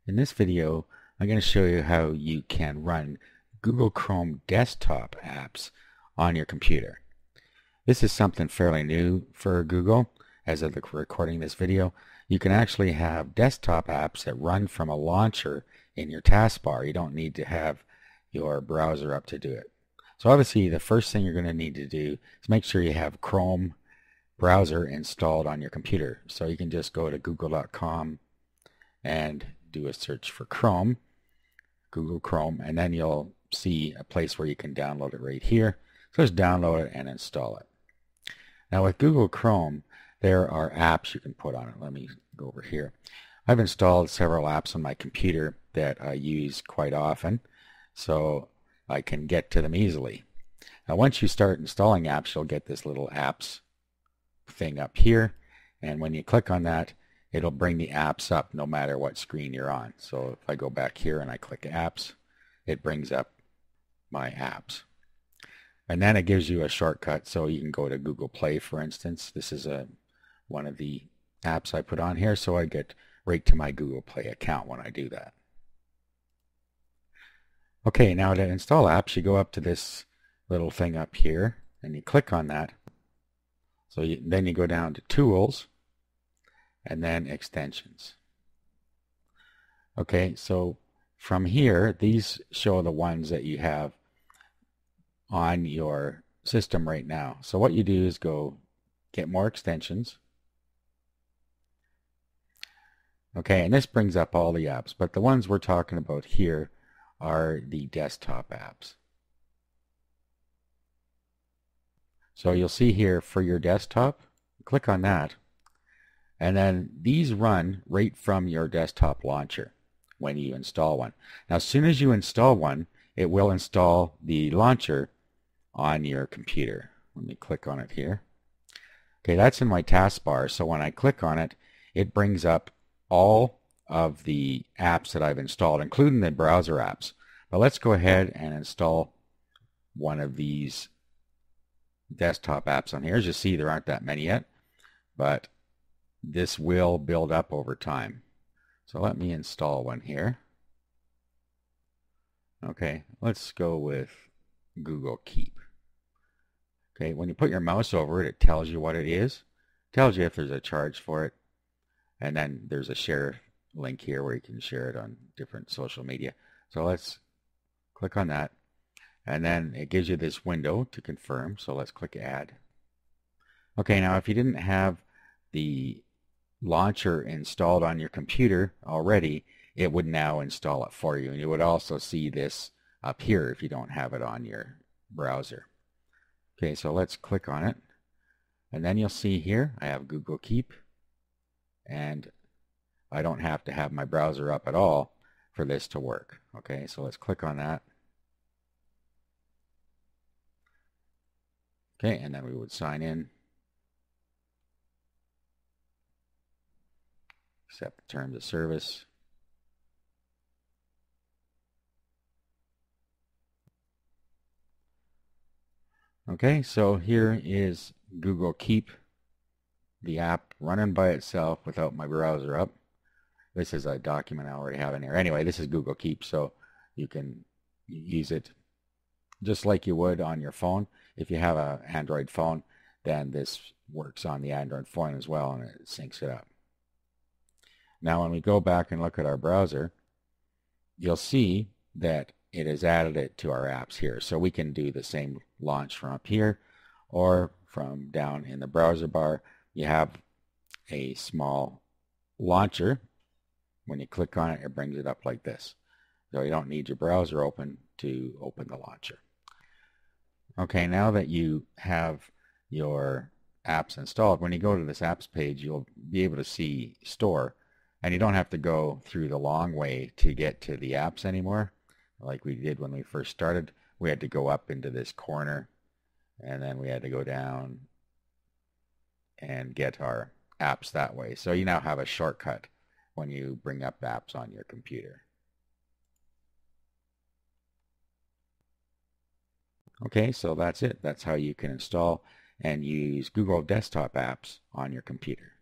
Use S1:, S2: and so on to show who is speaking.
S1: In this video, I'm going to show you how you can run Google Chrome desktop apps on your computer. This is something fairly new for Google. As of recording this video, you can actually have desktop apps that run from a launcher in your taskbar. You don't need to have your browser up to do it. So obviously the first thing you're going to need to do is make sure you have Chrome browser installed on your computer. So you can just go to google.com and do a search for Chrome, Google Chrome, and then you'll see a place where you can download it right here. So just download it and install it. Now with Google Chrome, there are apps you can put on it. Let me go over here. I've installed several apps on my computer that I use quite often, so I can get to them easily. Now once you start installing apps, you'll get this little apps thing up here, and when you click on that, it'll bring the apps up no matter what screen you're on. So if I go back here and I click apps, it brings up my apps. And then it gives you a shortcut, so you can go to Google Play, for instance. This is one of the apps I put on here, so I get right to my Google Play account when I do that. Okay, now to install apps, you go up to this little thing up here, and you click on that. So then you go down to Tools, and then Extensions. Okay, so from here, these show the ones that you have on your system right now. So what you do is go get more extensions. Okay, and this brings up all the apps, but the ones we're talking about here are the desktop apps. So you'll see here for your desktop, click on that, and then these run right from your desktop launcher when you install one. Now as soon as you install one, it will install the launcher on your computer. Let me click on it here. Okay, that's in my taskbar, so when I click on it, it brings up all of the apps that I've installed, including the browser apps. But let's go ahead and install one of these desktop apps on here. As you see, there aren't that many yet, but this will build up over time. So let me install one here. Okay, let's go with Google Keep. Okay, when you put your mouse over it, it tells you what it is. It tells you if there's a charge for it. And then there's a share link here where you can share it on different social media. So let's click on that. And then it gives you this window to confirm. So let's click Add. Okay, now if you didn't have the launcher installed on your computer already, it would now install it for you. And you would also see this up here if you don't have it on your browser. Okay, so let's click on it. And then you'll see here I have Google Keep. And I don't have to have my browser up at all for this to work. Okay, so let's click on that. Okay, and then we would sign in. Accept the terms of service. Okay, so here is Google Keep, the app running by itself without my browser up. This is a document I already have in here. Anyway, this is Google Keep, so you can use it just like you would on your phone. If you have an Android phone, then this works on the Android phone as well, and it syncs it up. Now when we go back and look at our browser, you'll see that it has added it to our apps here. So we can do the same launch from up here or from down in the browser bar. You have a small launcher. When you click on it, it brings it up like this. So you don't need your browser open to open the launcher. Okay, now that you have your apps installed, when you go to this apps page, you'll be able to see Store, and you don't have to go through the long way to get to the apps anymore. Like we did when we first started, we had to go up into this corner, and then we had to go down and get our apps that way. So you now have a shortcut when you bring up apps on your computer. Okay, so that's it. That's how you can install and use Google desktop apps on your computer.